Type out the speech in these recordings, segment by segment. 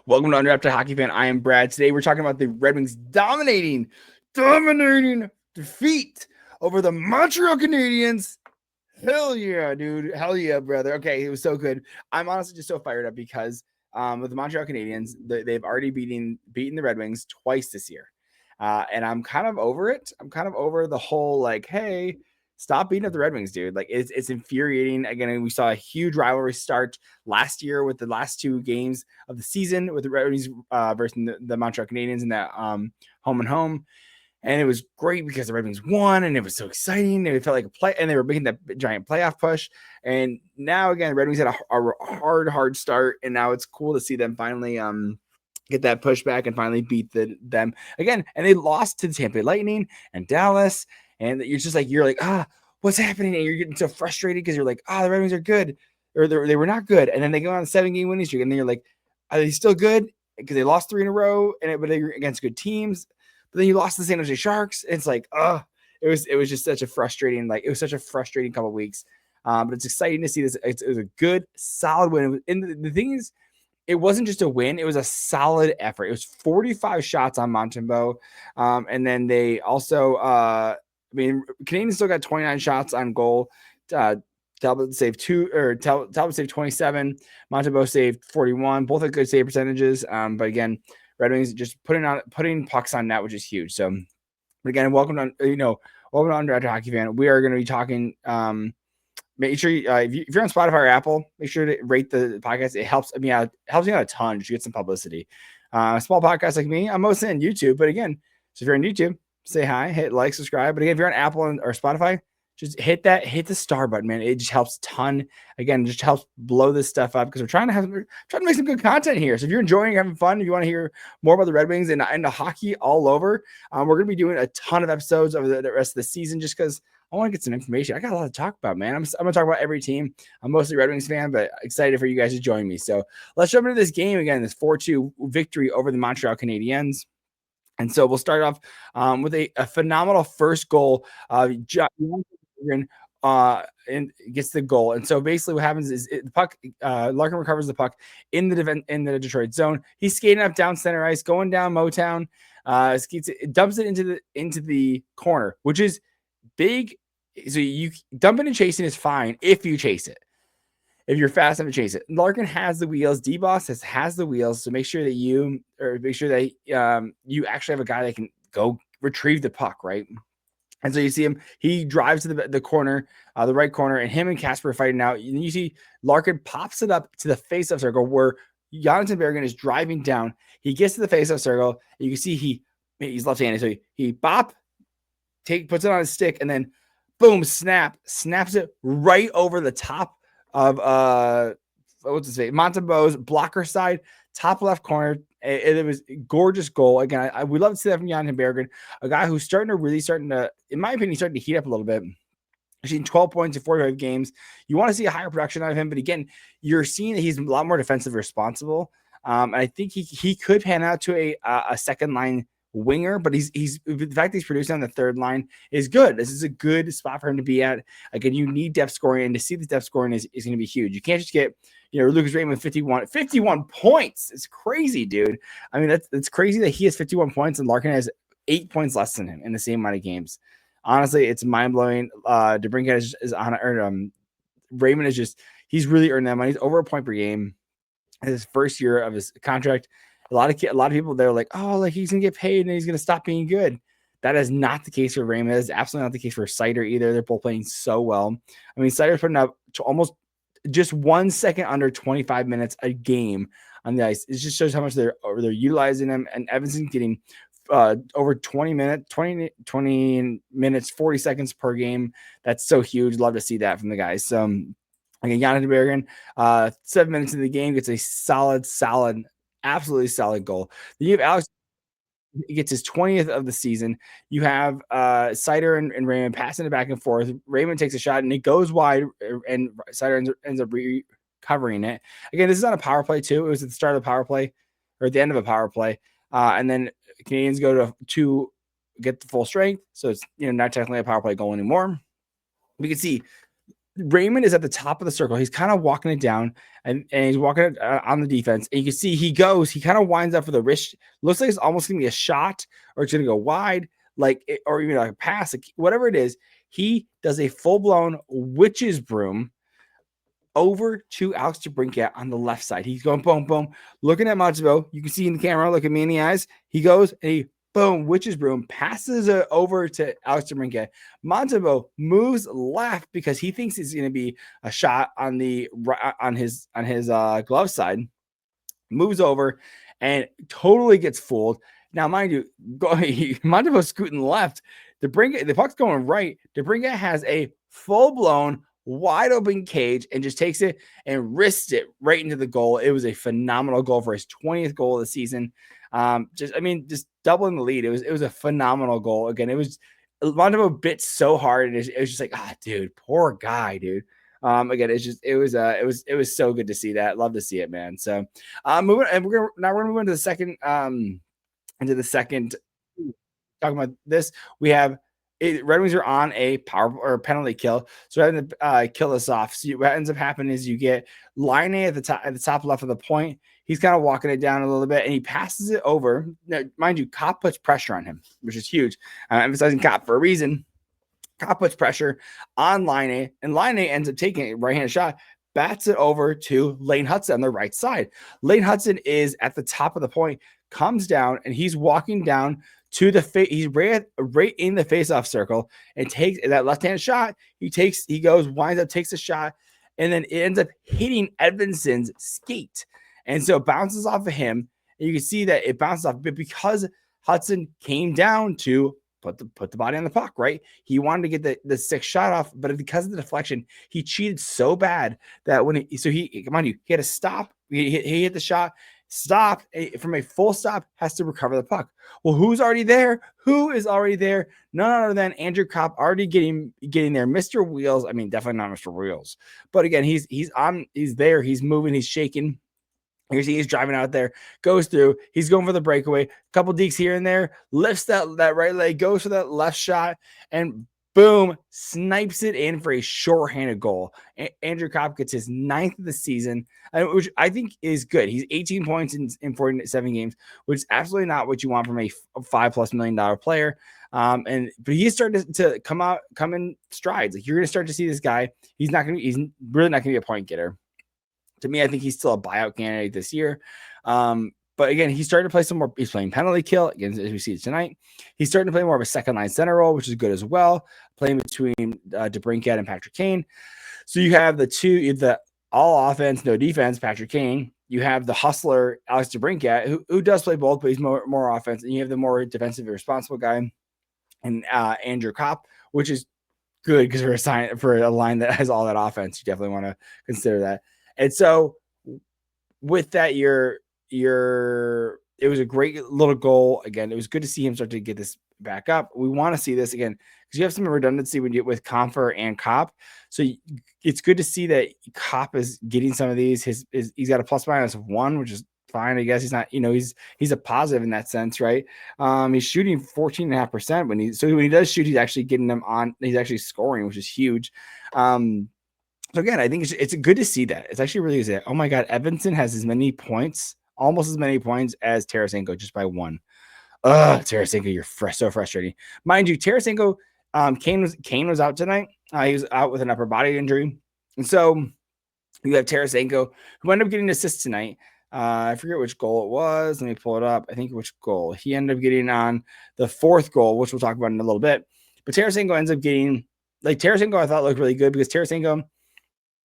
Welcome to Undrafted Hockey Fan. I am Brad. Today we're talking about the Red Wings dominating defeat over the Montreal Canadiens. Hell yeah, dude. Hell yeah, brother. Okay, it was so good. I'm honestly just so fired up because with the Montreal Canadiens, they've already beaten the Red Wings twice this year. And I'm kind of over it. I'm kind of over the whole like, hey, stop beating up the Red Wings, dude. Like it's infuriating. Again, we saw a huge rivalry start last year with the last two games of the season with the Red Wings versus the Montreal Canadiens in that home and home. And it was great because the Red Wings won, and it was so exciting. It felt like a play, and they were making that giant playoff push. And now again, the Red Wings had a hard start, and now it's cool to see them finally get that pushback and finally beat them again. And they lost to the Tampa Bay Lightning and Dallas, and you're like, what's happening? And you're getting so frustrated because you're like, the Red Wings are good, or they were not good, and then they go on a 7-game winning streak, and then you're like, are they still good? Because they lost 3 in a row, but they were against good teams. But then you lost to the San Jose Sharks. It's like, it was just such a frustrating, couple of weeks. But it's exciting to see this. It was a good, solid win. And the thing is, it wasn't just a win. It was a solid effort. It was 45 shots on Montembeault. And then they also, Canadians still got 29 shots on goal. Talbot saved 27. Montembeault saved 41. Both had good save percentages. But again, Red Wings just putting pucks on net, which is huge. So, but again, welcome to Undrafted Hockey Fan. We are going to be talking. Make sure if you're on Spotify or Apple, make sure to rate the podcast. It helps. It helps me out a ton to get some publicity. A small podcast like me, I'm mostly on YouTube, but again, so if you're on YouTube, say hi, hit like, subscribe. But again, if you're on Apple or Spotify, just hit the star button, man. It just helps a ton. Again, just helps blow this stuff up because we're trying to make some good content here. So if you're enjoying, having fun, if you want to hear more about the Red Wings and the hockey all over, we're going to be doing a ton of episodes over the rest of the season just because I want to get some information. I got a lot to talk about, man. I'm going to talk about every team. I'm mostly a Red Wings fan, but excited for you guys to join me. So let's jump into this game again, this 4-2 victory over the Montreal Canadiens. And so we'll start off with a phenomenal first goal. And gets the goal. And so basically what happens is the puck, Larkin recovers the puck in the Detroit zone. He's skating up down center ice, going down Motown, dumps it into the corner, which is big. So you dumping and chasing is fine if you chase it. If you're fast enough to chase it. Larkin has the wheels. D-Boss has the wheels. So make sure that you actually have a guy that can go retrieve the puck, right? And so you see him, he drives to the corner, the right corner, and him and Casper are fighting out. And you see Larkin pops it up to the face-off circle where Jonathan Bergen is driving down. He gets to the face-off circle, and you can see he's left-handed. So he puts it on his stick, and then boom, snaps it right over the top of Montembeault's blocker side, top left corner. It was a gorgeous goal. Again, we love to see that from Jonathan Bergen, a guy who's starting to, in my opinion, starting to heat up a little bit. I've seen 12 points in 45 games. You want to see a higher production out of him, but again, you're seeing that he's a lot more defensive responsible. And I think he could pan out to a second line winger, but he's the fact that he's producing on the third line is good. This is a good spot for him to be at. Again, you need depth scoring, and to see the depth scoring is going to be huge. You can't just get Lucas Raymond 51 points. It's crazy, dude. I mean, it's crazy that he has 51 points and Larkin has 8 points less than him in the same amount of games. Honestly, it's mind-blowing. DeBrincat is on Raymond is just, he's really earned that money. He's over a point per game. His first year of his contract. A lot of people, they're like, he's gonna get paid and he's gonna stop being good. That is not the case for Raymond. That is absolutely not the case for Seider either. They're both playing so well. I mean, Seider's putting up almost just 1 second under 25 minutes a game on the ice. It just shows how much they're utilizing him. And Evanson's getting over 20 minutes, 40 seconds per game. That's so huge. Love to see that from the guys. So again, Jonathan Bergen, 7 minutes into the game, gets a solid, absolutely solid goal. Then you have Alex. He gets his 20th of the season. You have Seider and Raymond passing it back and forth. Raymond takes a shot and it goes wide, and Seider ends up recovering it. Again, this is on a power play too. It was at the start of the power play or at the end of a power play. And then Canadians go to get the full strength. So it's not technically a power play goal anymore. We can see Raymond is at the top of the circle. He's kind of walking it down, and he's walking it on the defense. And you can see he kind of winds up for the wrist. Looks like it's almost going to be a shot, or it's going to go wide, or even like a pass, like whatever it is. He does a full-blown witch's broom over to Alex DeBrincat on the left side. He's going boom, boom, looking at Montembeau. You can see in the camera, look at me in the eyes. He goes and he boom, witch's broom, passes it over to Alex DeBrincat. Montembeau moves left because he thinks it's going to be a shot on his glove side. Moves over and totally gets fooled. Now, mind you, Montembeau's scooting left. The puck's going right. DeBrincat has a full-blown wide open cage and just takes it and wrists it right into the goal. It was a phenomenal goal for his 20th goal of the season. Just doubling the lead. It was a phenomenal goal. Again, it was Montembeau bit so hard, and it was just like, dude, poor guy, dude. Again, it was so good to see that. Love to see it, man. So, moving, and we're gonna move into the second. Talking about this, we have Red Wings are on a power or penalty kill, so rather than kill us off, so what ends up happening is you get Laine at the top left of the point. He's kind of walking it down a little bit, and he passes it over. Now, mind you, Copp puts pressure on him, which is huge. I'm emphasizing Copp for a reason. Copp puts pressure on Laine, and Laine ends up taking a right-handed shot, bats it over to Lane Hudson on the right side. Lane Hudson is at the top of the point, comes down, and he's walking down to the face. He's right in the face-off circle and takes that left-hand shot. He goes, winds up, takes a shot, and then it ends up hitting Edvinson's skate. And so it bounces off of him. And you can see that it bounces off, but because Hudson came down to put the body on the puck, right? He wanted to get the sixth shot off, but because of the deflection, he cheated so bad that he had to stop. He hit the shot, stopped from a full stop, has to recover the puck. Well, who's already there? Who is already there? None other than Andrew Copp, already getting there. Mr. Wheels. I mean, definitely not Mr. Wheels, but again, he's there. He's moving. He's shaking. He's driving out there, goes through. He's going for the breakaway. Couple dekes here and there. Lifts that right leg, goes for that left shot, and boom, snipes it in for a shorthanded goal. Andrew Copp gets his 9th of the season, which I think is good. He's 18 points in 47 games, which is absolutely not what you want from a $5+ million player. But he's starting to come in strides. Like, you're going to start to see this guy. He's really not going to be a point getter. To me, I think he's still a buyout candidate this year. But again, he's starting to play some more. He's playing penalty kill, again, as we see tonight. He's starting to play more of a second line center role, which is good as well, playing between DeBrincat and Patrick Kane. So you have the all offense, no defense, Patrick Kane. You have the hustler, Alex DeBrincat, who does play both, but he's more offense. And you have the more defensively responsible guy, and Andrew Copp, which is good because for a line that has all that offense, you definitely want to consider that. And so with that, it was a great little goal. Again, it was good to see him start to get this back up. We want to see this again because you have some redundancy when you get with Compher and Copp. So it's good to see that Copp is getting some of these. He's got a ±1, which is fine. I guess he's not, he's a positive in that sense, right? He's shooting 14.5% when he does shoot, he's actually getting them on. He's actually scoring, which is huge. So again, I think it's good to see that. It's actually really good. Oh my God, Edmonton has almost as many points as Tarasenko, just by one. Tarasenko, you're so frustrating. Mind you, Tarasenko, Kane was out tonight. He was out with an upper body injury, and so you have Tarasenko, who ended up getting an assist tonight. I forget which goal it was. Let me pull it up. I think which goal he ended up getting on the 4th goal, which we'll talk about in a little bit. But Tarasenko ends up getting Tarasenko. I thought looked really good because Tarasenko,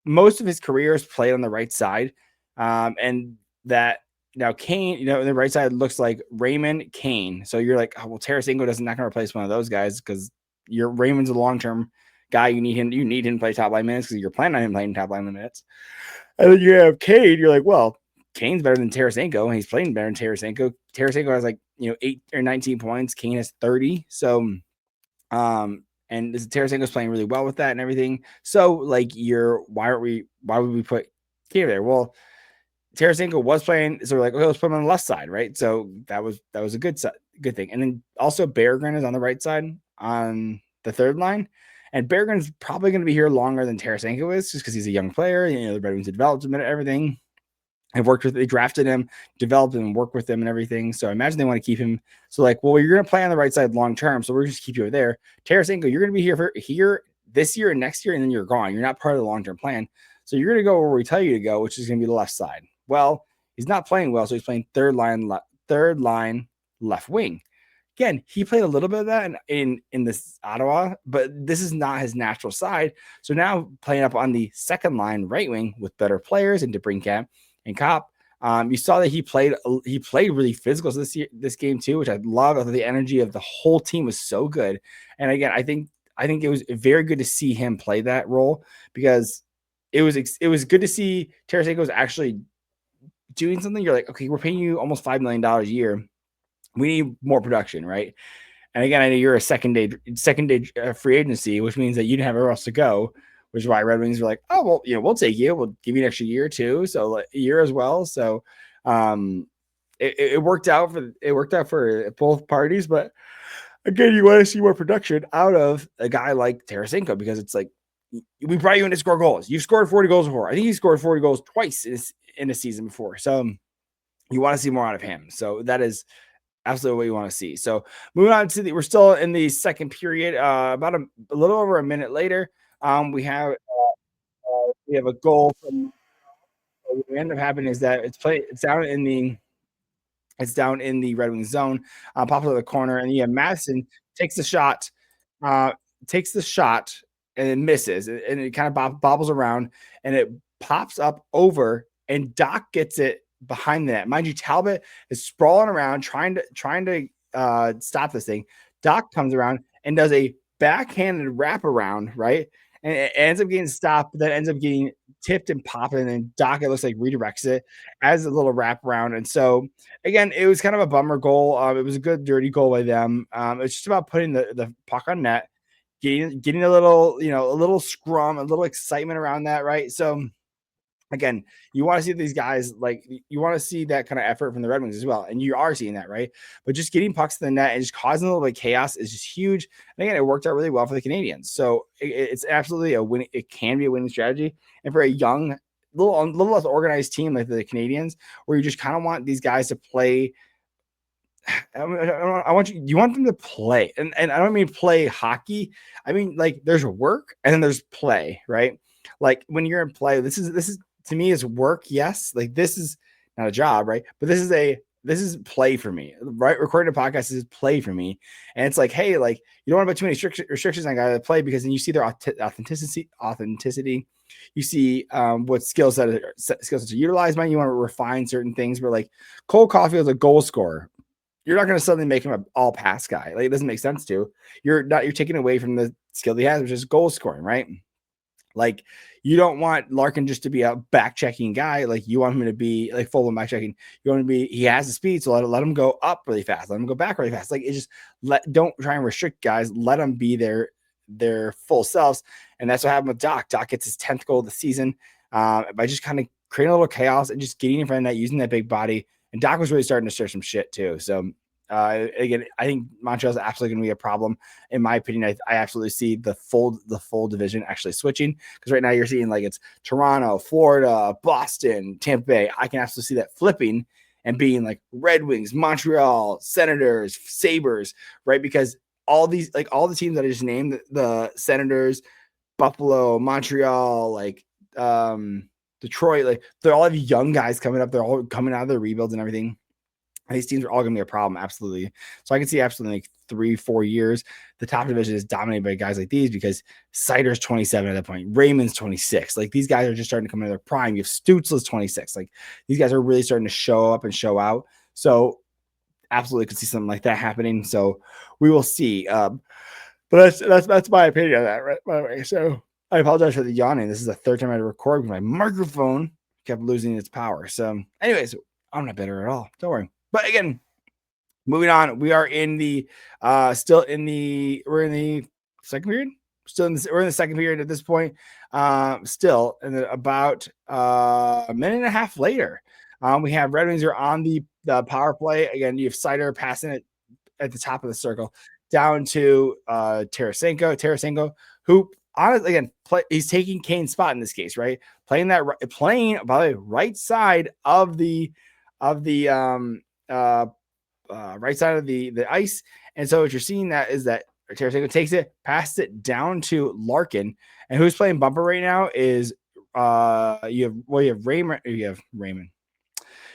most of his career is played on the right side. And that now Kane, the right side looks like Raymond, Kane. So you're like, Tarasenko not going to replace one of those guys because Raymond's a long-term guy. You need him to play top line minutes because you're planning on him playing top line minutes. And then you have Kane. You're like, well, Kane's better than Tarasenko, and he's playing better than Tarasenko. Tarasenko has 8 or 19 points. Kane has 30. So, and Tarasenko's playing really well with that and everything. So, why would we put Kane there? Well, Tarasenko was playing, so we're like, okay, let's put him on the left side, right? So that was a good thing. And then also Berggren is on the right side on the 3rd line, And Bergen's probably going to be here longer than Tarasenko is, just because he's a young player. You know, the Red Wings have developed him and everything. They drafted him, developed him, worked with him and everything. So I imagine they want to keep him. So like, well, you're going to play on the right side long term, so we're just keep you over there. Tarasenko, you're going to be here this year and next year, and then you're gone. You're not part of the long term plan. So you're going to go where we tell you to go, which is going to be the left side. Well, he's not playing well, so he's playing third line left wing. Again, he played a little bit of that in this Ottawa, but this is not his natural side. So now playing up on the second line right wing with better players and DeBrincat and Kopp. You saw that he played really physical this game too, which I love. I thought the energy of the whole team was so good. And again, I think it was very good to see him play that role, because it was good to see Tarasenko was actually doing something. You're like, okay, we're paying you almost $5 million a year. We need more production, right? And again, I know you're a second day free agency, which means that you didn't have anywhere else to go, which is why Red Wings were like, oh, well, you know, we'll take you. We'll give you an extra year too. So like, a year as well. So it worked out for both parties. But again, you want to see more production out of a guy like Tarasenko, because it's like, we brought you in to score goals. You've scored 40 goals before. I think he scored 40 goals twice in a season before. So you want to see more out of him. So that is absolutely what you want to see. So moving on to we're still in the second period. About a little over a minute later, we have a goal from. What ended up happening is that it's down in the Red Wings zone, pops out of the corner, and Madison takes the shot, and it misses, and it kind of bobbles around, and it pops up over, and Doc gets it behind the net. Mind you, Talbot is sprawling around trying to stop this thing. Doc comes around and does a backhanded wraparound, right? And it ends up getting stopped, but then ends up getting tipped and popping, and Doc, it looks like, redirects it as a little wraparound. And so again, it was kind of a bummer goal. It was a good dirty goal by them. It's just about putting the puck on net, getting a little scrum, a little excitement around that, right? So again, you want to see these guys, like, you want to see that kind of effort from the Red Wings as well. And you are seeing that, right? But just getting pucks to the net and just causing a little bit of chaos is just huge. And again, it worked out really well for the Canadiens. So it's absolutely a win. It can be a winning strategy. And for a young, little less organized team like the Canadiens, where you just kind of want these guys to play. You want them to play. And I don't mean play hockey. I mean, like, there's work and then there's play, right? Like, when you're in play, this is to me is work. Yes. Like, this is not a job, right? But this is play for me, right? Recording a podcast is play for me. And it's like, hey, like, you don't want to put too many restrictions on guys that play, because then you see their authenticity. You see what skills that are utilized. You want to refine certain things, where like Cole Caulfield is a goal scorer. You're not going to suddenly make him an all pass guy. Like, it doesn't make sense to. You're taking away from the skill he has, which is goal scoring, right? Like, you don't want Larkin just to be a back checking guy. Like, you want him to be like full of back checking. You want him to be, he has the speed, so let him go up really fast. Let him go back really fast. Like, it just don't try and restrict guys. Let them be their full selves. And that's what happened with Doc. Doc gets his 10th goal of the season by just kind of creating a little chaos and just getting in front of that, using that big body. And Doc was really starting to stir some shit too. So again, I think Montreal's absolutely going to be a problem. In my opinion, I absolutely see the full division actually switching, because right now you're seeing like it's Toronto, Florida, Boston, Tampa Bay. I can absolutely see that flipping and being like Red Wings, Montreal, Senators, Sabres, right? Because all the teams that I just named, the Senators, Buffalo, Montreal, like Detroit, like, they all have young guys coming up. They're all coming out of their rebuilds and everything. These teams are all going to be a problem. Absolutely. So I can see absolutely like 3-4 years, the top division is dominated by guys like these, because Seider's 27 at that point. Raymond's 26. Like, these guys are just starting to come into their prime. You have Stutzla's 26. Like, these guys are really starting to show up and show out. So absolutely could see something like that happening. So we will see. But that's my opinion on that, right? By the way. So I apologize for the yawning. This is the third time I record because my microphone kept losing its power. So anyways, I'm not bitter at all. Don't worry. But again, moving on, we are in the we're in the second period. We're in the second period at this point. Still, and about a minute and a half later, we have Red Wings are on the power play again. You have Seider passing it at the top of the circle. down to Tarasenko, who honestly, again, he's taking Kane's spot in this case, right? Playing by the right side of the right side of the ice. And so what you're seeing that is that Tarasenko takes it, passes it down to Larkin, and who's playing bumper right now is you have Raymond. You have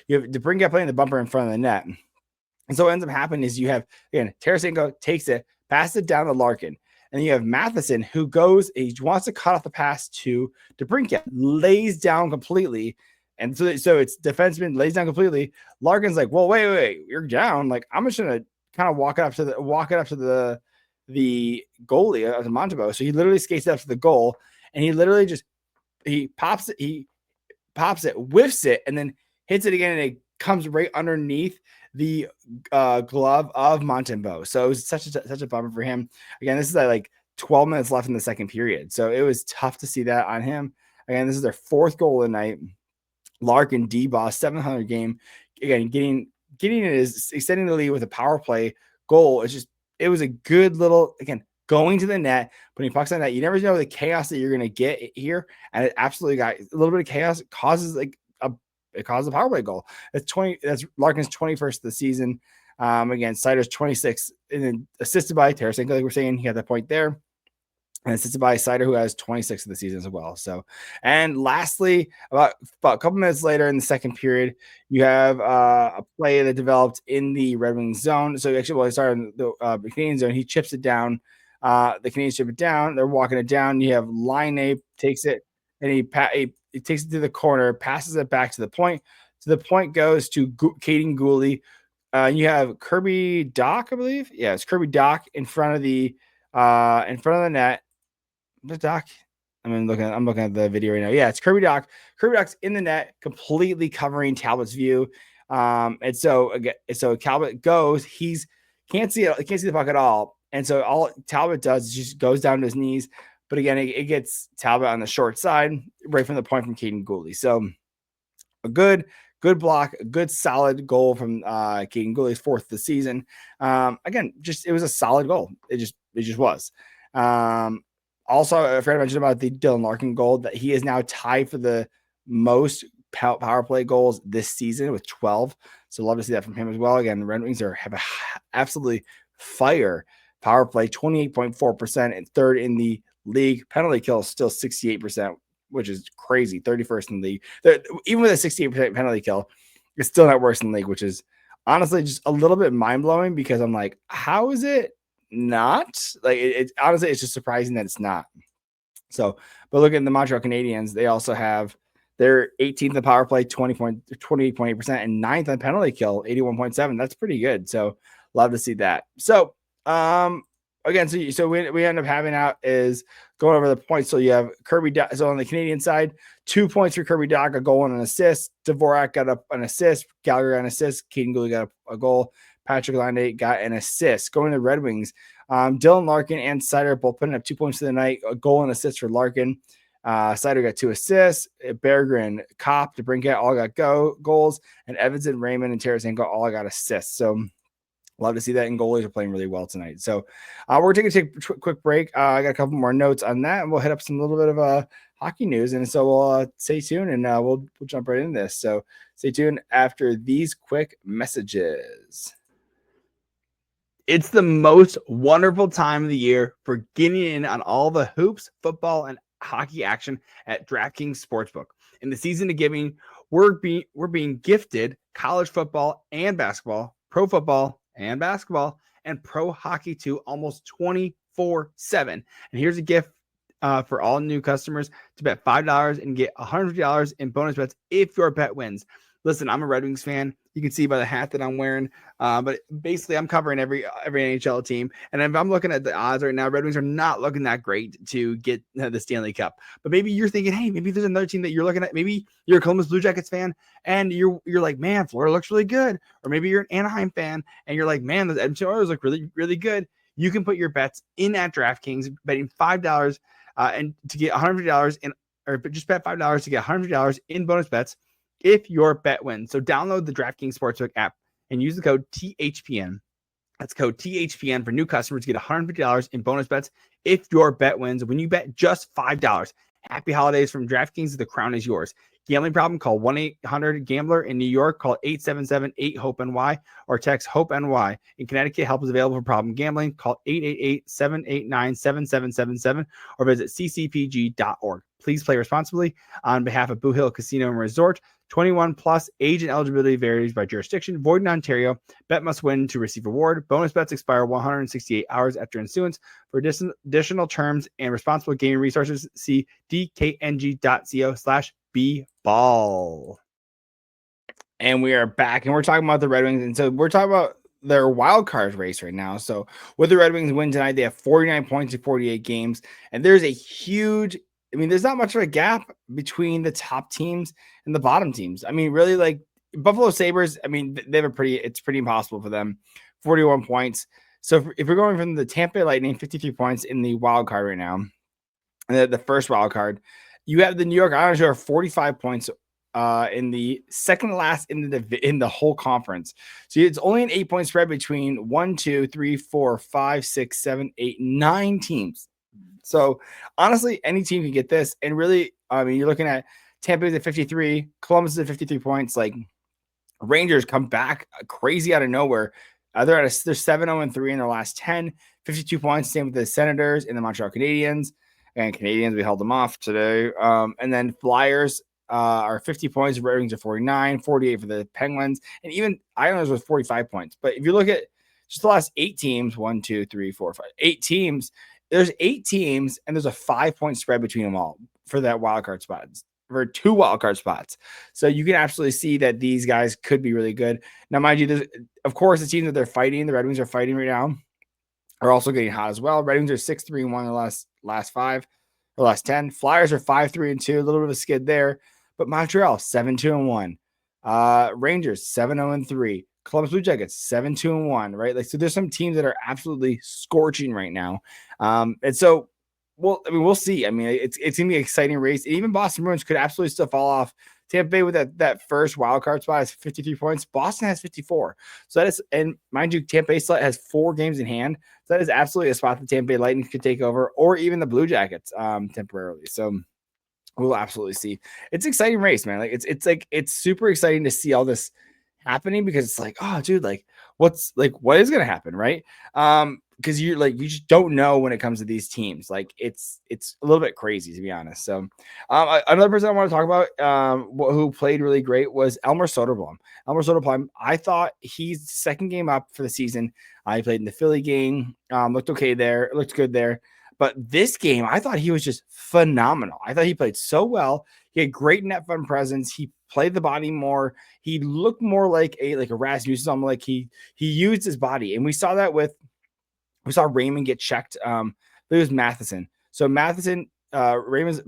DeBrincat playing the bumper in front of the net. And so what ends up happening is you have, again, Tarasenko takes it, passes it down to Larkin. And you have Matheson, who he wants to cut off the pass to DeBrincat, lays down completely. And so it's defenseman lays down completely. Larkin's like, well, wait, you're down. Like, I'm just gonna kind of walk it up to the goalie of Montebo. So he literally skates up to the goal, and he literally just pops it, whiffs it, and then hits it again, and it comes right underneath the glove of Montembeault. So it was such a bummer for him. Again, this is like 12 minutes left in the second period. So it was tough to see that on him. Again, this is their fourth goal of the night. Larkin D-Boss, 700 game. Again, getting it is extending the lead with a power play goal. It was a good little, again, going to the net, putting pucks on that. You never know the chaos that you're going to get here. And it absolutely got a little bit of chaos. Causes it caused a power play goal. That's Larkin's 21st of the season. Again, Seider's 26th, and then assisted by Tarasenko, like we're saying, he had that point there. And assisted by Seider, who has 26 of the season as well. So, and lastly, about a couple minutes later in the second period, you have a play that developed in the Red Wings zone. So actually, he started in the Canadian zone. He chips it down. The Canadiens chip it down. They're walking it down. You have Line takes it, and he takes it to the corner, passes it back to the point. So the point goes to Caden Gooley. You have Kirby Dach, I believe. Yeah, it's Kirby Dach in front of the net. The Dach. I'm looking at the video right now. Yeah, it's Kirby Dach. Kirby Dach's in the net, completely covering Talbot's view. And so Talbot goes. Can't see the puck at all. And so all Talbot does is just goes down to his knees. But again, it gets Talbot on the short side, right from the point from Caden Gooley. So a good block, a good solid goal from Caden Gooley's fourth of the season. Again, it was a solid goal. It just was. Also, I forgot to mention about the Dylan Larkin goal, that he is now tied for the most power play goals this season with 12. So love to see that from him as well. Again, the Red Wings have absolutely fire power play, 28.4%, and third in the league. Penalty kill is still 68%, which is crazy. 31st in the league. Even with a 68% penalty kill, it's still not worse in the league, which is honestly just a little bit mind-blowing, because I'm like, how is it not? Like, honestly, it's just surprising that it's not. So, but look at the Montreal Canadiens. They also have their 18th in power play, 28.8%, and 9th on penalty kill, 81.7%. That's pretty good. So love to see that. So, again, so we end up having out is going over the points. So you have Kirby Dach. So on the Canadian side, 2 points for Kirby Dach, a goal and an assist. Dvorak got an assist. Gallagher got an assist. Caden Gooley got a goal. Patrick Laine got an assist. Going to the Red Wings, Dylan Larkin and Seider both putting up 2 points for the night. A goal and assist for Larkin. Seider got 2 assists. Berggren, Kopp, DeBrincat all got goals. And Evanson, Raymond, and Tarasenko all got assists. So love to see that, and goalies are playing really well tonight. So we're going to take a quick break. I got a couple more notes on that, and we'll hit up some little bit of hockey news. And so we'll stay tuned, and we'll jump right into this. So stay tuned after these quick messages. It's the most wonderful time of the year for getting in on all the hoops, football, and hockey action at DraftKings Sportsbook. In the season of giving, we're being gifted college football and basketball, pro football and basketball, and pro hockey too, almost 24/7. And here's a gift for all new customers to bet $5 and get $100 in bonus bets if your bet wins. Listen, I'm a Red Wings fan. You can see by the hat that I'm wearing. But basically, I'm covering every NHL team. And if I'm looking at the odds right now, Red Wings are not looking that great to get the Stanley Cup. But maybe you're thinking, hey, maybe there's another team that you're looking at. Maybe you're a Columbus Blue Jackets fan, and you're like, man, Florida looks really good. Or maybe you're an Anaheim fan, and you're like, man, the Edmonton Oilers look really, really good. You can put your bets in at DraftKings, betting $5 and to get $100 in, or just bet $5 to get $100 in bonus bets if your bet wins. So download the DraftKings Sportsbook app and use the code THPN That's code THPN for new customers to get $150 in bonus bets if your bet wins when you bet just $5. Happy holidays from DraftKings. The crown is yours. Gambling problem? Call 1-800-GAMBLER. In New York, call 877-8-HOPE-NY or text HOPE-NY. In Connecticut, help is available for problem gambling. Call 888-789-7777 or visit ccpg.org. Please play responsibly. On behalf of Boo Hill Casino and Resort, 21 plus, age and eligibility varies by jurisdiction. Void in Ontario. Bet must win to receive reward. Bonus bets expire 168 hours after issuance. For additional terms and responsible gaming resources, see dkng.co/bball. And we are back, and we're talking about the Red Wings. And so we're talking about their wild card race right now. So with the Red Wings win tonight, they have 49 points in 48 games. And there's a huge, there's not much of a gap between the top teams and the bottom teams. Really, like Buffalo Sabres, they have it's pretty impossible for them. 41 points. So if we're going from the Tampa Bay Lightning, 53 points in the wild card right now, and the first wild card, you have the New York Islanders who are 45 points in the second to last in the whole conference. So it's only an 8-point spread between 1, 2, 3, 4, 5, 6, 7, 8, 9 teams. So honestly, any team can get this. And really, you're looking at Tampa's at 53, Columbus is at 53 points. Like Rangers come back crazy out of nowhere. They're 7-0-3 in their last 10, 52 points. Same with the Senators and the Montreal Canadiens. And Canadians, we held them off today. And then Flyers are 50 points. Red Wings are 49, 48 for the Penguins. And even Islanders was 45 points. But if you look at just the last 8 teams, 1, 2, 3, 4, 5, 8 teams, there's 8 teams, and there's a 5-point spread between them all for that wildcard spot, for 2 wildcard spots. So you can absolutely see that these guys could be really good. Now, mind you, of course, the teams that they're fighting, the Red Wings are fighting right now, are also getting hot as well. Red Wings are 6-3-1 in the last 5 or last 10. Flyers are 5-3-2, a little bit of a skid there. But Montreal 7-2-1. Rangers 7-0-3. Columbus Blue Jackets 7-2-1. Right, like so. There's some teams that are absolutely scorching right now, and so we'll see. It's gonna be an exciting race. And even Boston Bruins could absolutely still fall off. Tampa Bay with that first wild card spot has 53 points. Boston has 54. So that is, and mind you, Tampa Bay still has 4 games in hand. So that is absolutely a spot that Tampa Bay Lightning could take over, or even the Blue Jackets temporarily. So we'll absolutely see. It's an exciting race, man. Like it's super exciting to see all this happening, because it's like, oh, dude, like what is gonna happen, right? Because you just don't know when it comes to these teams. Like it's a little bit crazy, to be honest. So another person I want to talk about who played really great was Elmer Soderblom. I thought he's second game up for the season. He played in the Philly game, looked okay there, looked good there. But this game, I thought he was just phenomenal. I thought he played so well. He had great net front presence. He played the body more. He looked more like a Rasmussen. Like he used his body, and we saw Raymond get checked. It was Matheson. So Matheson, Raymond's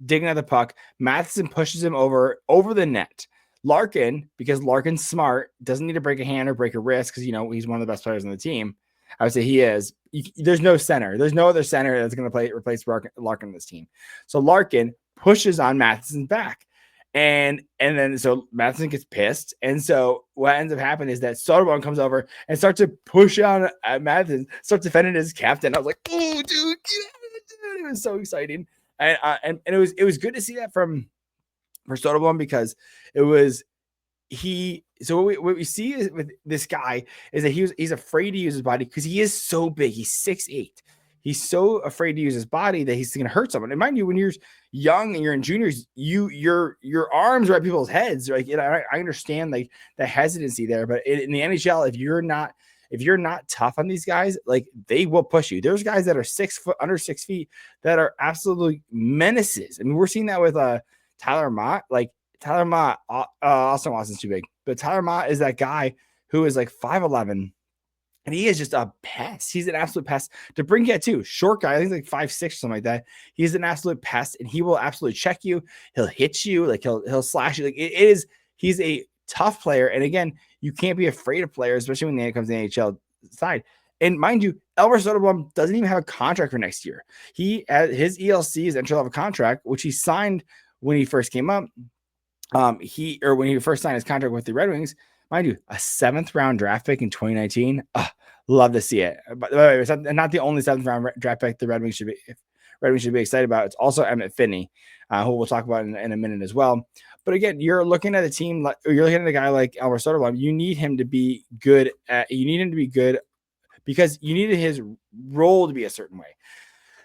digging at the puck. Matheson pushes him over the net. Larkin, because Larkin's smart, doesn't need to break a hand or break a wrist, because he's one of the best players on the team. I would say he is. There's no center. There's no other center that's going to replace Larkin on this team. So Larkin pushes on Matheson's back. And then so Matheson gets pissed. And so what ends up happening is that Soderblom comes over and starts to push on at Matheson, starts defending his captain. I was like, oh, dude, dude. It was so exciting. And it was good to see that for Soderblom, because it was so what we see is with this guy is that he's afraid to use his body, because he is so big. He's 6'8". He's so afraid to use his body that he's going to hurt someone. And mind you, when you're young and you're in juniors, your arms are at people's heads. Right? I understand like the hesitancy there, but in the NHL, if you're not tough on these guys, like they will push you. There's guys that are 6 foot, under 6 feet, that are absolutely menaces. We're seeing that with Tyler Mott. Like Tyler Mott, Austin Watson's too big, but Tyler Mott is that guy who is like 5'11", and he is just a pest. He's an absolute pest. DeBrincat too, short guy. I think he's like 5'6" or something like that. He's an absolute pest, and he will absolutely check you. He'll hit you, like he'll slash you. Like he's a tough player. And again, you can't be afraid of players, especially when it comes to the NHL side. And mind you, Elmer Soderblom doesn't even have a contract for next year. His ELC is entry-level contract, which he signed when he first came up. When he first signed his contract with the Red Wings, mind you, a 7th round draft pick in 2019. Love to see it. But it's not the only 7th round draft pick the Red Wings should be excited about. It's also Emmett Finney, who we'll talk about in a minute as well. But again, you're looking at a team like you're looking at a guy like Albert Soderblom. You need him to be good. You need him to be good because you needed his role to be a certain way.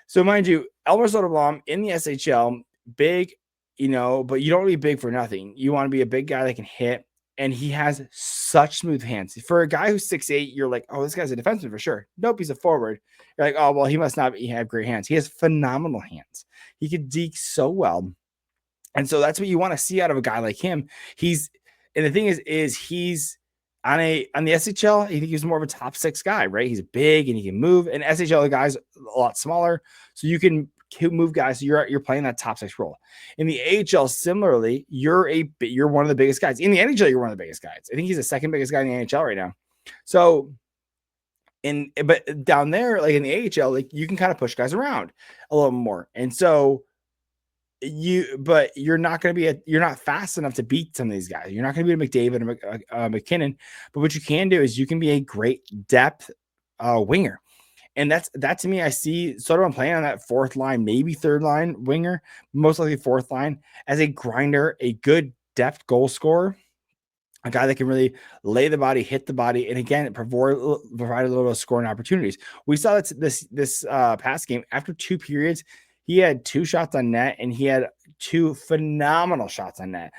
So mind you, Albert Soderblom in the SHL, big, but you don't want to be big for nothing. You want to be a big guy that can hit, and he has such smooth hands. For a guy who's 6'8", you're like, oh, this guy's a defenseman for sure. Nope, he's a forward. You're like, oh, well, he must not have great hands. He has phenomenal hands. He can deke so well. And so that's what you want to see out of a guy like him. And the thing is he's on the SHL, I think he's more of a top 6 guy, right? He's big and he can move. And SHL, the guy's a lot smaller, so you can move guys. So you're playing that top 6 role. In the AHL, similarly, you're one of the biggest guys. In the NHL, you're one of the biggest guys. I think he's the second biggest guy in the NHL right now. So, but down there, like in the AHL, like you can kind of push guys around a little more, and so. But you're not fast enough to beat some of these guys. You're not going to beat McDavid or McKinnon. But what you can do is you can be a great depth winger. And that to me, I see Soderblom playing on that 4th line, maybe 3rd line winger, most likely 4th line as a grinder, a good depth goal scorer, a guy that can really lay the body, hit the body, and again, provide a little scoring opportunities. We saw that this past game after 2 periods. He had 2 shots on net, and he had 2 phenomenal shots on net.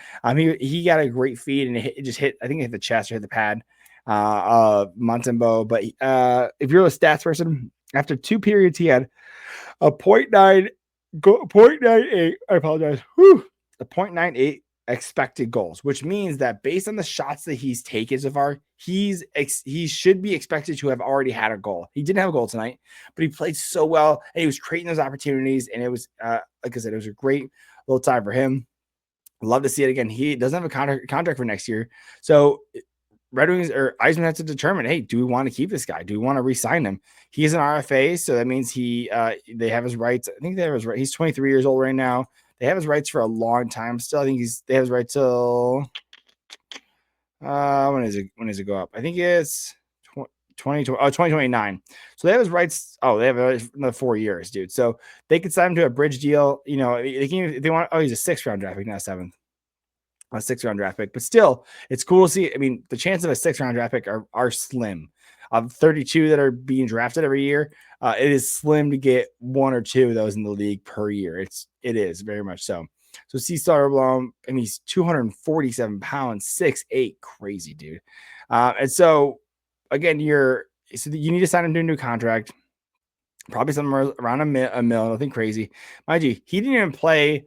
He got a great feed, and it just hit. I think it hit the chest or hit the pad, Montembeault. But if you're a stats person, after 2 periods, he had a 0.98. I apologize. A 0.98 expected goals, which means that based on the shots that he's taken so far, he should be expected to have already had a goal. He didn't have a goal tonight, but he played so well and he was creating those opportunities. And it was, like I said, it was a great little time for him. Love to see it again. He doesn't have a contract for next year. So Red Wings or Eisman has to determine, hey, do we want to keep this guy? Do we want to re-sign him? He's an RFA, so that means they have his rights. I think they have his right. He's 23 years old right now. They have his rights for a long time still. I think they have his right till when does it go up? I think it's 2029. So they have his rights. Oh, they have another 4 years, dude. So they could sign him to a bridge deal. They can if they want. Oh, he's a 6th round draft pick, not 7th. A 6th round draft pick, but still, it's cool to see. I mean, the chance of a 6th round draft pick are slim. Of 32 that are being drafted every year, it is slim to get 1 or 2 of those in the league per year. It is very much so. So see Soderblom, and he's 247 pounds, 6'8", crazy dude. And so again, you need to sign him to a new contract, probably somewhere around a mil, nothing crazy. Mind you, he didn't even play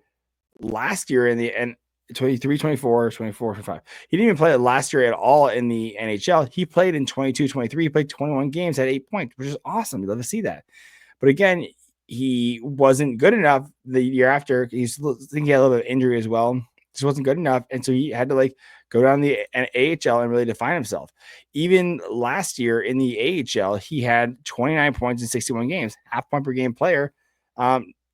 last year in the end. 23, 24, 24, 25. He didn't even play it last year at all in the NHL. He played in 22, 23. He played 21 games, had 8 points, which is awesome. We'd love to see that. But again, he wasn't good enough the year after. I think he had a little bit of injury as well. Just wasn't good enough. And so he had to go down the AHL and really define himself. Even last year in the AHL, he had 29 points in 61 games, half point per game player.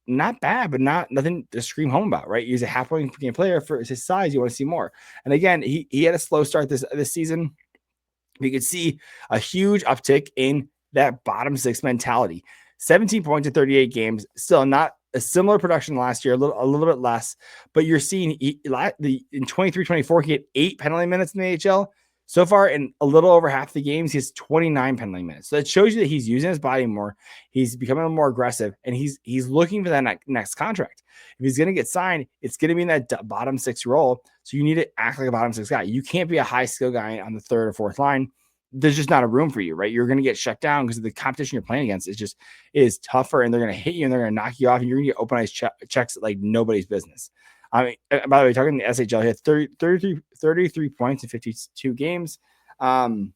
Not bad, but nothing to scream home about, right? He's a half point per game player for his size. You want to see more. And again, he had a slow start this season. You could see a huge uptick in that bottom 6 mentality. 17 points in 38 games, still not a similar production last year, a little bit less, but you're seeing in 23-24, he had 8 penalty minutes in the AHL. So far, in a little over half the games, he has 29 penalty minutes. So it shows you that he's using his body more. He's becoming more aggressive, and he's looking for that next contract. If he's going to get signed, it's going to be in that bottom 6 role. So you need to act like a bottom 6 guy. You can't be a high skill guy on the 3rd or 4th line. There's just not a room for you, right? You're going to get shut down because the competition you're playing against is tougher, and they're going to hit you and they're going to knock you off, and you're going to get open ice checks like nobody's business. I mean, by the way, talking the SHL, he had 33 points in 52 games in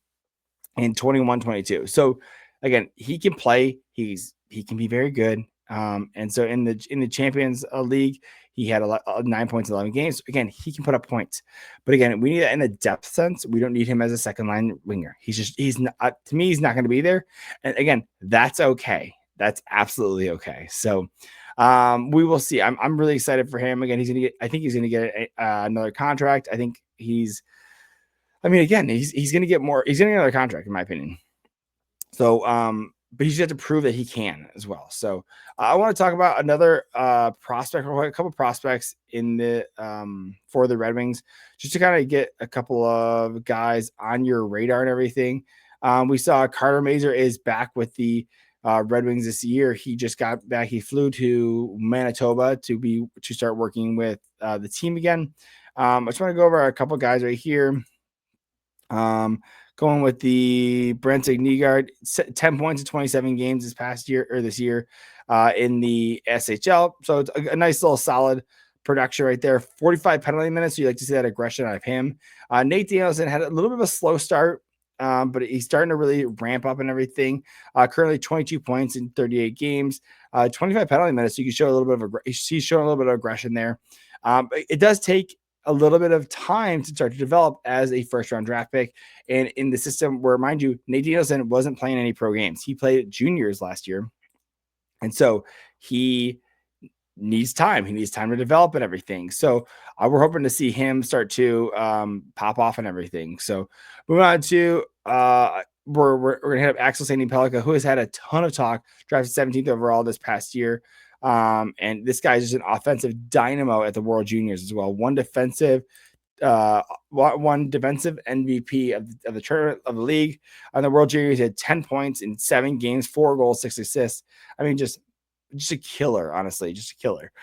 21-22. So again, he can play. He can be very good. And so in the Champions League, he had 9 points in 11 games. Again, he can put up points. But again, we need that in a depth sense. We don't need him as a second line winger. He's not, to me, he's not going to be there. And again, that's okay. That's absolutely okay. So we will see. I'm really excited for him. Again, I think he's going to get another contract. I think he's I mean, again, he's going to get more. He's going to get another contract, in my opinion. So, but he's got to prove that he can as well. So, I want to talk about another prospect, or a couple prospects in the for the Red Wings, just to kind of get a couple of guys on your radar and everything. We saw Carter Mazur is back with the Red Wings this year. He just got back. He flew to Manitoba to start working with the team again. I just want to go over a couple guys right here. Going with the Brent Nygaard, 10 points in 27 games this year in the SHL. So it's a nice little solid production right there. 45 penalty minutes. So you like to see that aggression out of him. Nate Danielson had a little bit of a slow start, but he's starting to really ramp up and everything. Currently 22 points in 38 games, 25 penalty minutes. So you can show a little bit of he's showing a little bit of aggression there. It does take a little bit of time to start to develop as a first-round draft pick, and in the system where, mind you, Nate Danielson wasn't playing any pro games. He played juniors last year, and so he needs time. He needs time to develop and everything. So we're hoping to see him start to pop off and everything. So moving on to we're gonna hit up Axel Sandin-Pellikka, who has had a ton of talk, drafted 17th overall this past year. And this guy is just an offensive dynamo at the World Juniors as well. One defensive MVP of the tournament of the league. On the World Juniors, he had 10 points in 7 games, 4 goals, 6 assists. I mean, just a killer, honestly, just a killer.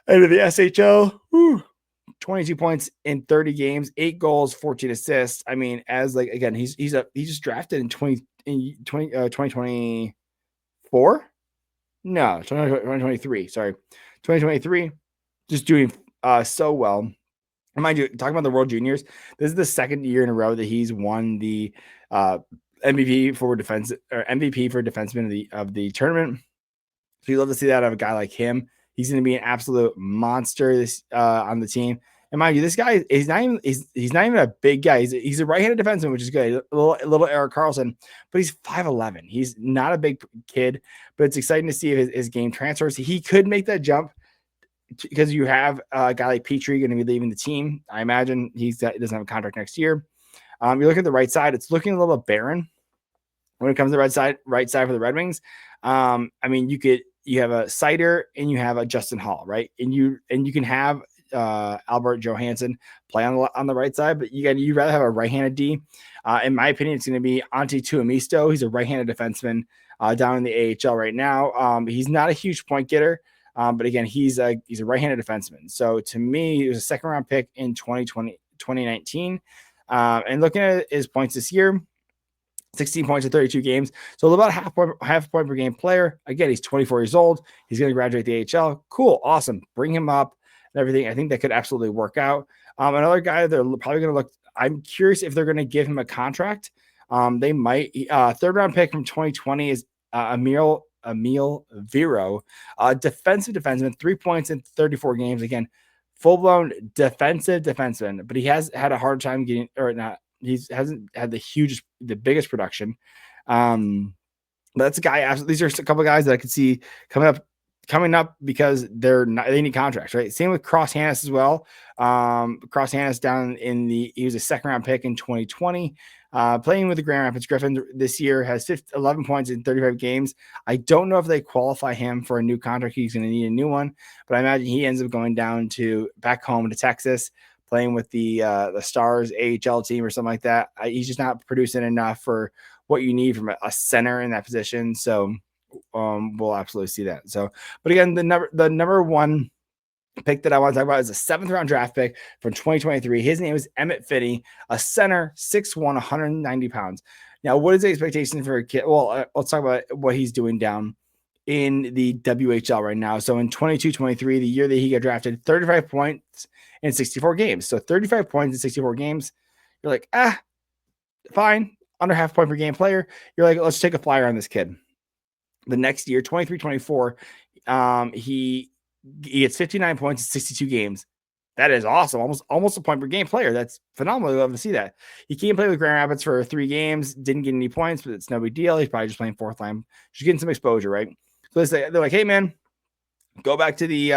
And in the SHL, 22 points in 30 games, 8 goals, 14 assists. I mean, as like, again, he's just drafted in 2024. No, 2023. Sorry, 2023. Just doing so well. And mind you, talking about the World Juniors, this is the second year in a row that he's won the MVP for defense, or MVP for defenseman of the tournament. So you love to see that out of a guy like him. He's going to be an absolute monster on the team. And mind you, this guy is not even a big guy. He's a right-handed defenseman, which is good. A little Erik Karlsson, but he's 5'11". He's not a big kid, but it's exciting to see if his game transfers. He could make that jump because you have a guy like Petrie going to be leaving the team. I imagine he doesn't have a contract next year. You look at the right side; it's looking a little barren when it comes to the right side for the Red Wings. I mean, you have a Seider and you have a Justin Hall, right? And you can have Albert Johansson play on the right side, but you'd rather have a right-handed D. In my opinion, it's going to be Antti Tuomisto. He's a right-handed defenseman down in the AHL right now. He's not a huge point getter, but again, he's a right-handed defenseman. So to me, he was a second-round pick in 2019. And looking at his points this year, 16 points in 32 games. So about half a point per game player. Again, he's 24 years old. He's going to graduate the AHL. Cool. Awesome. Bring him up and everything. I think that could absolutely work out. Another guy they're probably going to look. I'm curious if they're going to give him a contract. They might. Third round pick from 2020 is Emil Viro, defensive defenseman, 3 points in 34 games. Again, full blown defensive defenseman, but he has had a hard time getting, or not. He hasn't had the biggest production. But that's a guy. These are a couple of guys that I could see coming up because they need contracts, right? Same with Cross Hannes as well. Cross Hannes he was a second round pick in 2020. Playing with the Grand Rapids Griffins this year, has 11 points in 35 games. I don't know if they qualify him for a new contract. He's going to need a new one, but I imagine he ends up going back home to Texas, playing with the Stars AHL team or something like that. He's just not producing enough for what you need from a center in that position. So we'll absolutely see that. So, but again, the number one pick that I want to talk about is a 7th round draft pick from 2023. His name is Emmett Finney, a center, 6'1", 190 pounds. Now, what is the expectation for a kid? Well, let's talk about what he's doing down in the WHL right now. So in 22-23, the year that he got drafted, 35 points in 64 games. So 35 points in 64 games. You're like, fine, under half point per game player. You're like, let's take a flyer on this kid. The next year, 23-24, he gets 59 points in 62 games. That is awesome. Almost a point per game player. That's phenomenal. Love to see that. He came play with Grand Rapids for 3 games, didn't get any points, but it's no big deal. He's probably just playing fourth line, just getting some exposure, right? So they're like, hey, man, Go back to the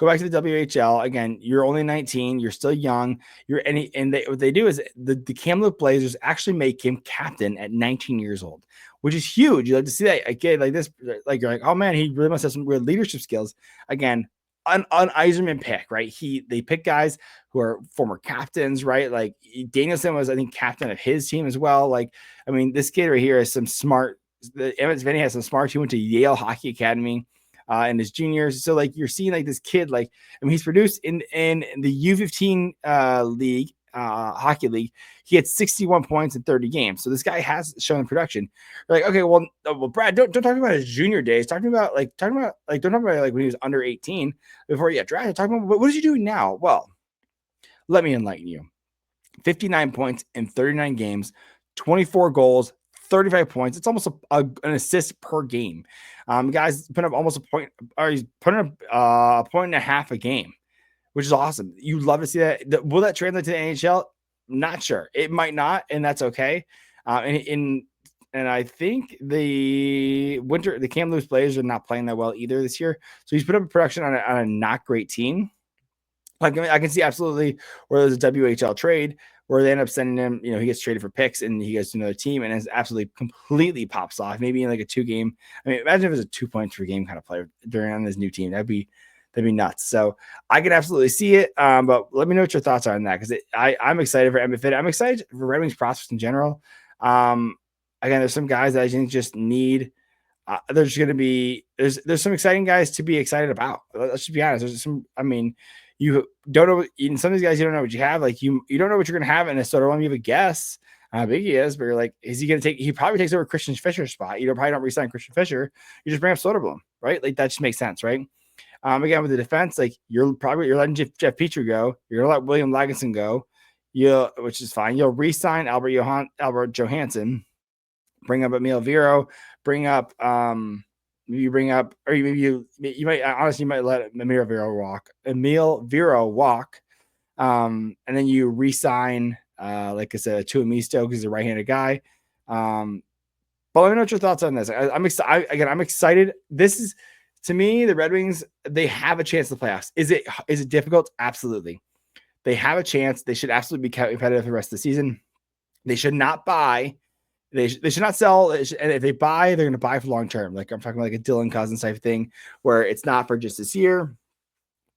WHL again. You're only 19. You're still young. What they do is the Kamloops Blazers actually make him captain at 19 years old, which is huge. You like to see that a kid like this, like you're like, oh man, he really must have some weird leadership skills. Again, an Yzerman pick, right? They pick guys who are former captains, right? Like Danielson was, I think, captain of his team as well. Like, I mean, this kid right here is some smart. Emmett Svenny has some smart. He went to Yale Hockey Academy in his juniors. So like you're seeing like this kid, like, I mean, he's produced in the U15 league, hockey league. He had 61 points in 30 games. So this guy has shown production. You're like, okay, well, Brad, don't talk about his junior days. Don't talk about like when he was under 18 before he got drafted. Talk about what is he doing now? Well, let me enlighten you. 59 points in 39 games, 24 goals, 35 points. It's almost an assist per game. Guys put up almost a point, or he's putting up a point and a half a game, which is awesome. You love to see that. Will that translate to the NHL? Not sure. It might not, and that's okay. And I think the Kamloops Blazers are not playing that well either this year. So he's put up a production on a not great team. Like, I can see absolutely where there's a WHL trade where they end up sending him, he gets traded for picks and he goes to another team and it's absolutely completely pops off. Maybe in like a 2-game. I mean, imagine if it was a 2 points per game kind of player during on this new team. That'd be nuts. So I could absolutely see it. But let me know what your thoughts are on that, because I'm excited for Emmett Fit. I'm excited for Red Wings prospects in general. Again, there's some guys that I think just need. There's going to be there's some exciting guys to be excited about. Let's just be honest. There's some. I mean, you don't know. In some of these guys, you don't know what you have. Like you don't know what you're going to have in a Soderblom. You have a guess how big he is, but you're like, is he going to take? He probably takes over Christian Fisher's spot. You probably don't resign Christian Fisher. You just bring up Soderblom, right? Like that just makes sense, right? Again, with the defense, like you're letting Jeff Petrie go. You're gonna let William Lagesson go. Which is fine. You'll re-sign Albert Johansson. Bring up Emil Vero. Bring up you might honestly let Emil Vero walk. And then you re-sign like I said, Tuamisto, because he's a right-handed guy. But let me know what your thoughts on this. I'm excited. I'm excited. This is, to me, the Red Wings, they have a chance in the playoffs. Is it difficult? Absolutely. They have a chance. They should absolutely be competitive for the rest of the season. They should not buy. They should not sell. And if they buy, they're going to buy for long term. Like I'm talking like a Dylan Cousins type thing, where it's not for just this year.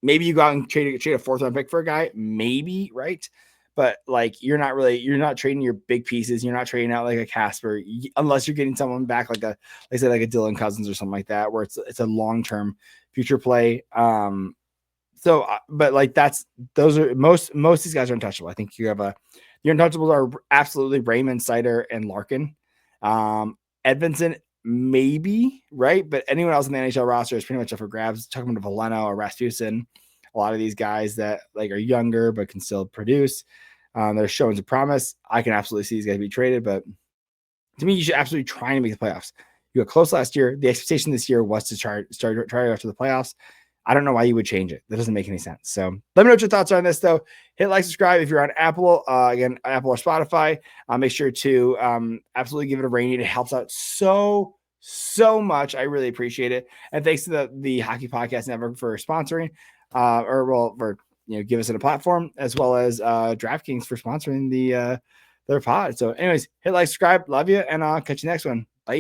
Maybe you go out and trade a 4th round pick for a guy, maybe, right? But like you're not trading your big pieces. You're not trading out like a Casper, unless you're getting someone back like a Dylan Cousins or something like that, where it's a long term future play. So, but like those are most of these guys are untouchable. I think your untouchables are absolutely Raymond, Seider, and Larkin. Edmonton, maybe, right? But anyone else in the NHL roster is pretty much up for grabs. Talking about Valeno or Rasmussen, a lot of these guys that like are younger but can still produce. They're showing some promise. I can absolutely see these guys be traded, but to me, you should absolutely try and make the playoffs. You got close last year. The expectation this year was to try after the playoffs. I don't know why you would change it. That doesn't make any sense. So let me know what your thoughts are on this, though. Hit like, subscribe if you're on Apple, again, Apple or Spotify. Make sure to absolutely give it a rating. It helps out so much. I really appreciate it. And thanks to the Hockey Podcast Network for sponsoring, give us a platform, as well as DraftKings for sponsoring their pod. So anyways, hit like, subscribe. Love you, and I'll catch you next one. Bye.